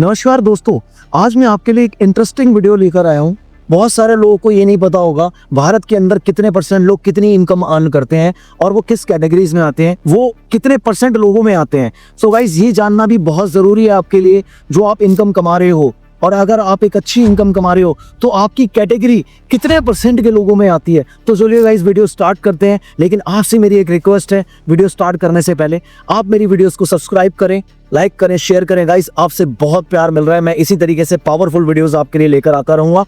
नमस्कार दोस्तों, आज मैं आपके लिए एक इंटरेस्टिंग वीडियो लेकर आया हूँ। बहुत सारे लोगों को ये नहीं पता होगा भारत के अंदर कितने परसेंट लोग कितनी इनकम अर्न करते हैं और वो किस कैटेगरीज में आते हैं, वो कितने परसेंट लोगों में आते हैं। सो गाइस, ये जानना भी बहुत ज़रूरी है आपके लिए जो आप इनकम कमा रहे हो। और अगर आप एक अच्छी इनकम कमा रहे हो तो आपकी कैटेगरी कितने परसेंट के लोगों में आती है। तो चलिए गाइस, वीडियो स्टार्ट करते हैं। लेकिन आपसे मेरी एक रिक्वेस्ट है, वीडियो स्टार्ट करने से पहले आप मेरी वीडियोस को सब्सक्राइब करें, लाइक करें, शेयर करें। गाइस, आपसे बहुत प्यार मिल रहा है। मैं इसी तरीके से पावरफुल वीडियोस आपके लिए लेकर आता रहूंगा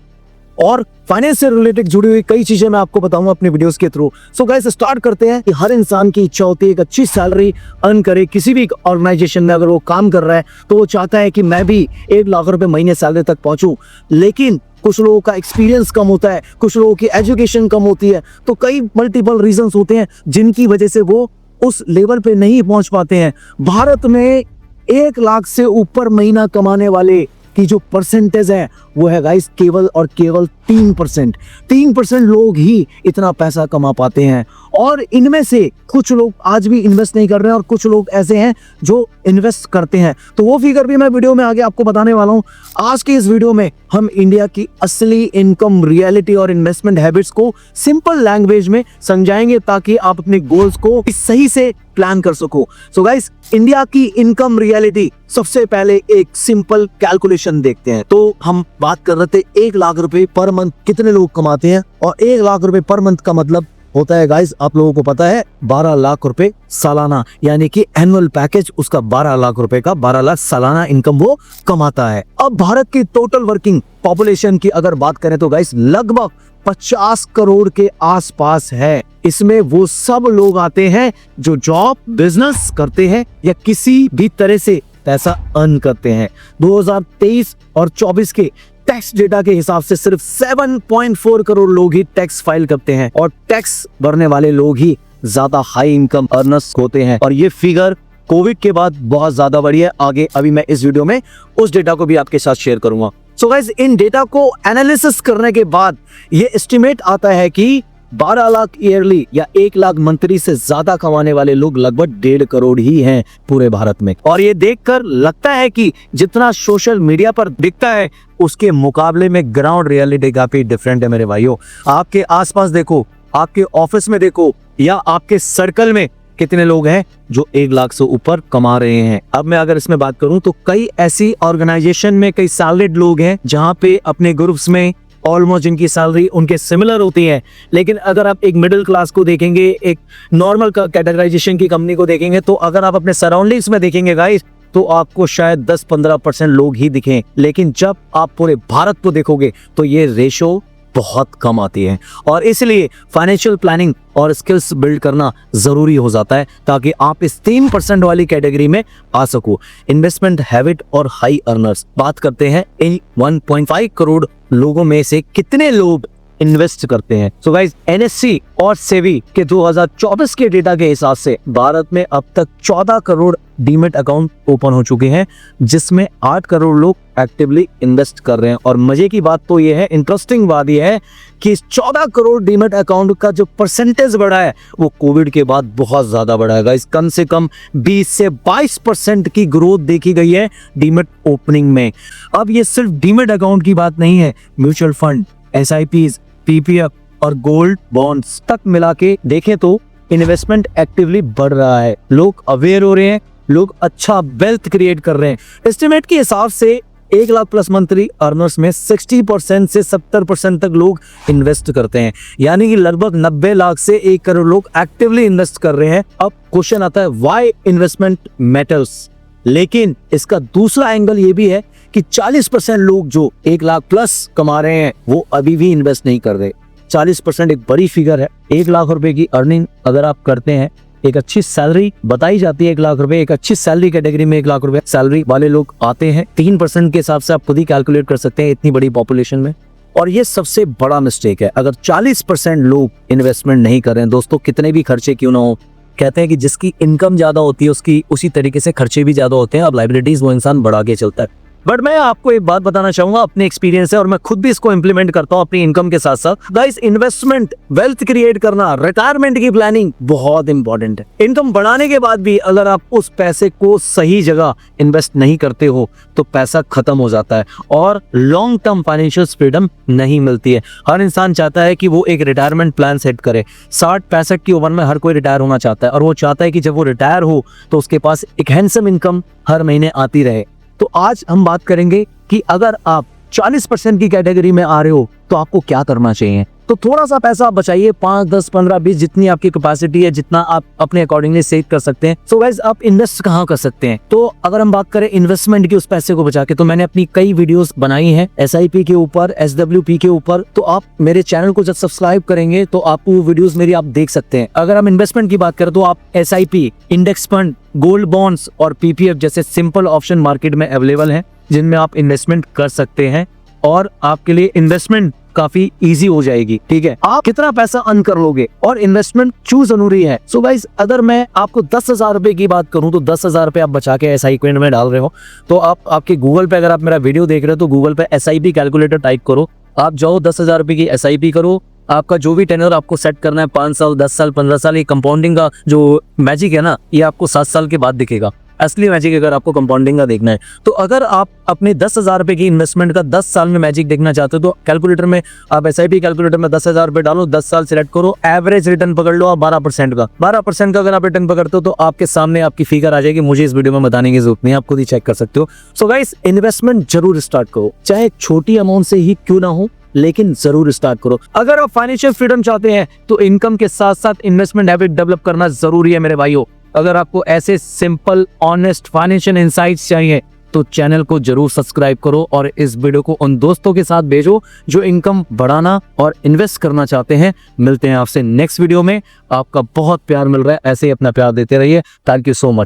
और फाइनेंस से रिलेटेड जुड़ी हुई कई चीजें मैं आपको बताऊंगा अपने वीडियोस के थ्रू। सो गाइस, स्टार्ट करते हैं। कि हर इंसान की इच्छा होती है एक अच्छी सैलरी अर्न करे। किसी भी ऑर्गेनाइजेशन में अगर वो काम कर रहा है तो वो चाहता है कि मैं भी 1 लाख रुपए महीने सैलरी तक पहुंचूं। लेकिन कुछ लोगों का एक्सपीरियंस कम होता है, कुछ लोगों की एजुकेशन कम होती है, तो कई मल्टीपल रीजंस होते हैं जिनकी वजह से वो उस लेवल पे नहीं पहुंच पाते हैं। भारत में 1 लाख से ऊपर महीना कमाने वाले की जो परसेंटेज है वो है गाइस केवल और केवल 3%। 3% लोग ही इतना पैसा कमा पाते हैं और इनमें से कुछ लोग आज भी इन्वेस्ट नहीं कर रहे हैं और कुछ लोग ऐसे हैं जो इन्वेस्ट करते हैं। तो वो फिगर भी मैं वीडियो में आगे आपको बताने वाला हूं। आज के इस वीडियो में हम इंडिया की असली इनकम रियलिटी और इन्वेस्टमेंट हैबिट्स को सिंपल लैंग्वेज में समझाएंगे ताकि आप अपने गोल्स को सही से प्लान कर सको। सो गाइस, इंडिया की इनकम रियलिटी, सबसे पहले एक सिंपल कैलकुलेशन देखते हैं। तो हम बात कर रहे थे 1 लाख रुपए पर मंथ कितने लोग कमाते हैं, और 1 लाख रुपए पर मंथ का मतलब होता है गाइस, आप लोगों को पता है, 12 लाख रुपए सालाना, यानी कि एनुअल पैकेज उसका 12 लाख रुपए का 12 लाख सालाना इनकम वो कमाता है। अब भारत की टोटल वर्किंग पॉपुलेशन की अगर बात करें तो गाइस लगभग 50 करोड़ के आसपास है। इसमें वो सब लोग आते हैं जो जॉब, बिजनेस करते हैं या किसी भी तरह से पैसा अर्न करते हैं। 2023 और 24 के टैक्स डेटा के हिसाब से सिर्फ 7.4 करोड़ लोग ही टैक्स फाइल करते हैं और टैक्स भरने वाले लोग ही ज्यादा हाई इनकम अर्नर्स होते हैं। और ये फिगर कोविड के बाद बहुत ज्यादा बढ़ी है। आगे अभी मैं इस वीडियो में उस डेटा को भी आपके साथ शेयर करूंगा। सो गाइस, इन डेटा को एनालिसिस करने के बाद ये एस्टिमेट आता है कि 12 लाख ईयरली या 1 लाख मंथली से ज्यादा कमाने वाले लोग लगभग 1.5 करोड़ ही हैं पूरे भारत में। और ये देखकर लगता है कि जितना सोशल मीडिया पर दिखता है उसके मुकाबले में ग्राउंड रियलिटी काफी डिफरेंट है मेरे भाइयों। आपके आसपास देखो, आपके ऑफिस में देखो या आपके सर्कल में कितने लोग हैं जो 1 लाख से ऊपर कमा रहे हैं। अब मैं अगर इसमें बात करूं तो कई ऐसी ऑर्गेनाइजेशन में कई सैलरीड लोग हैं जहां पे अपने ग्रुप्स में ऑलमोस्ट जिनकी सैलरी उनके सिमिलर होती है। लेकिन अगर आप एक मिडिल क्लास को देखेंगे, एक नॉर्मल कैटेगराइजेशन की कंपनी को देखेंगे, तो अगर आप अपने सराउंडिंग्स में देखेंगे गाइस तो आपको शायद 10-15% लोग ही दिखें। लेकिन जब आप पूरे भारत को देखोगे तो ये रेशो बहुत कम आती है। और इसलिए फाइनेंशियल प्लानिंग और स्किल्स बिल्ड करना जरूरी हो जाता है ताकि आप इस 3% वाली कैटेगरी में आ सको। इन्वेस्टमेंट हैबिट और हाई अर्नर्स, बात करते हैं इन 1.5 करोड़ लोगों में से कितने लोग इन्वेस्ट करते हैं। सो गाइस, एनएससी और सेबी के 2024 के डेटा के हिसाब से भारत में अब तक 14 करोड़ डीमेट अकाउंट ओपन हो चुके हैं, जिसमें 8 करोड़ लोग एक्टिवली इन्वेस्ट कर रहे हैं। और मजे की बात तो ये है, इंटरेस्टिंग बात ये है कि इस 14 करोड़ डीमेट अकाउंट का जो परसेंटेज बढ़ा है वो कोविड के बाद बहुत ज्यादा बढ़ा है गाइस। कम से कम 20 से 22% की ग्रोथ देखी गई है डीमेट ओपनिंग में। अब ये सिर्फ डीमेट अकाउंट की बात नहीं है, म्यूचुअल फंड, SIPs, PPF और गोल्ड बॉन्ड्स तक मिला के देखें तो इन्वेस्टमेंट एक्टिवली बढ़ रहा है। लोग अवेयर हो रहे हैं, लोग अच्छा वेल्थ क्रिएट कर रहे हैं। एस्टिमेट के हिसाब से 1 लाख प्लस मंथली अर्नर्स में 60% से 70% तक लोग इन्वेस्ट करते हैं, यानी कि लगभग 90 लाख से 1 करोड़ लोग एक्टिवली इन्वेस्ट कर रहे हैं। अब क्वेश्चन आता है, व्हाई इन्वेस्टमेंट मैटर्स। लेकिन इसका दूसरा एंगल ये भी है कि 40% लोग जो 1 लाख प्लस कमा रहे हैं वो अभी भी इन्वेस्ट नहीं कर रहे। 40% एक बड़ी फिगर है। 1 लाख रुपए की अर्निंग अगर आप करते हैं, एक अच्छी सैलरी बताई जाती है 1 लाख रुपए, एक अच्छी सैलरी कैटेगरी में 1 लाख रुपए सैलरी वाले लोग आते हैं। 3% के हिसाब से आप खुद ही कैलकुलेट कर सकते हैं इतनी बड़ी पॉपुलेशन में। और ये सबसे बड़ा मिस्टेक है। अगर 40% लोग इन्वेस्टमेंट नहीं कर रहे हैं, दोस्तों कितने भी खर्चे क्यों ना हो, कहते हैं कि जिसकी इनकम ज्यादा होती है उसकी उसी तरीके से खर्चे भी ज्यादा होते हैं। अब लाइबिलिटीज वो इंसान बढ़ा के चलता है। बट मैं आपको एक बात बताना चाहूंगा अपने एक्सपीरियंस से, और मैं खुद भी इसको इंप्लीमेंट करता हूं अपनी इनकम के साथ साथ। गाइस, इन्वेस्टमेंट, वेल्थ क्रिएट करना, रिटायरमेंट की प्लानिंग बहुत इंपॉर्टेंट है। इनकम बढ़ाने के बाद भी अगर आप उस पैसे को सही जगह इन्वेस्ट नहीं करते हो तो पैसा खत्म हो जाता है और लॉन्ग टर्म फाइनेंशियल फ्रीडम नहीं मिलती है। हर इंसान चाहता है कि वो एक रिटायरमेंट प्लान सेट करे। 60-65 की उम्र में हर कोई रिटायर होना चाहता है, और वो चाहता है कि जब वो रिटायर हो तो उसके पास एक हैंडसम इनकम हर महीने आती रहे। तो आज हम बात करेंगे कि अगर आप 40% की कैटेगरी में आ रहे हो तो आपको क्या करना चाहिए। तो थोड़ा सा पैसा आप बचाइए, 5, 10, 15, 20 जितनी आपकी कैपेसिटी है, जितना आप अपने अकॉर्डिंगली सेव कर सकते हैं। सो गाइस, आप इन्वेस्ट कहाँ कर सकते हैं? तो अगर हम बात करें इन्वेस्टमेंट की, उस पैसे को बचा के, तो मैंने अपनी कई वीडियोस बनाई हैं SIP के ऊपर, SWP के ऊपर। तो आप मेरे चैनल को जब सब्सक्राइब करेंगे तो आप वो वीडियोस मेरी आप देख सकते हैं। अगर हम इन्वेस्टमेंट की बात करें तो आप SIP, index fund, gold bonds और PPF जैसे सिंपल ऑप्शन मार्केट में अवेलेबल हैं, जिनमें आप इन्वेस्टमेंट कर सकते हैं और आपके लिए इन्वेस्टमेंट काफी इजी हो जाएगी। ठीक है, आप कितना पैसा अर्न कर लोगे और इन्वेस्टमेंट क्यों जरूरी है। सो गाइस, अगर मैं आपको 10,000 रुपए की बात करूं तो 10,000 रुपए आप बचा के SIP में डाल रहे हो तो आप आपके गूगल पे, अगर आप मेरा वीडियो देख रहे हो तो गूगल पे SIP कैलकुलेटर टाइप करो, आप जाओ 10,000 रुपए की SIP करो। आपका जो भी टेन्योर आपको सेट करना है, 5 साल, 10 साल, 15 साल, ये कंपाउंडिंग का जो मैजिक है ना, ये आपको 7 साल के बाद दिखेगा। असली मैजिक अगर आपको कंपाउंडिंग का देखना है तो अगर आप अपने 10,000 रुपए की इन्वेस्टमेंट का 10 साल में मैजिक देखना चाहते हो तो कैलकुलेटर में आप SIP कैलकुलेटर में 10,000 रुपए डालो, 10 साल सिलेक्ट करो, एवरेज रिटर्न पकड़ लो आप 12% का। 12% का अगर आप रिटर्न पकड़ते हो तो आपके सामने आपकी फिगर आ जाएगी। मुझे इस वीडियो में बताने की जरूरत नहीं है, आप खुद ही चेक कर सकते हो। सो गाइस, इन्वेस्टमेंट जरूर स्टार्ट करो, चाहे छोटी अमाउंट से ही क्यों ना हो, लेकिन जरूर स्टार्ट करो। अगर आप फाइनेंशियल फ्रीडम चाहते हैं तो इनकम के साथ साथ इन्वेस्टमेंट हैबिट डेवलप करना जरूरी है मेरे भाइयों। अगर आपको ऐसे सिंपल, ऑनेस्ट फाइनेंशियल इनसाइट्स चाहिए तो चैनल को जरूर सब्सक्राइब करो और इस वीडियो को उन दोस्तों के साथ भेजो जो इनकम बढ़ाना और इन्वेस्ट करना चाहते हैं। मिलते हैं आपसे नेक्स्ट वीडियो में। आपका बहुत प्यार मिल रहा है, ऐसे ही अपना प्यार देते रहिए। Thank you so much.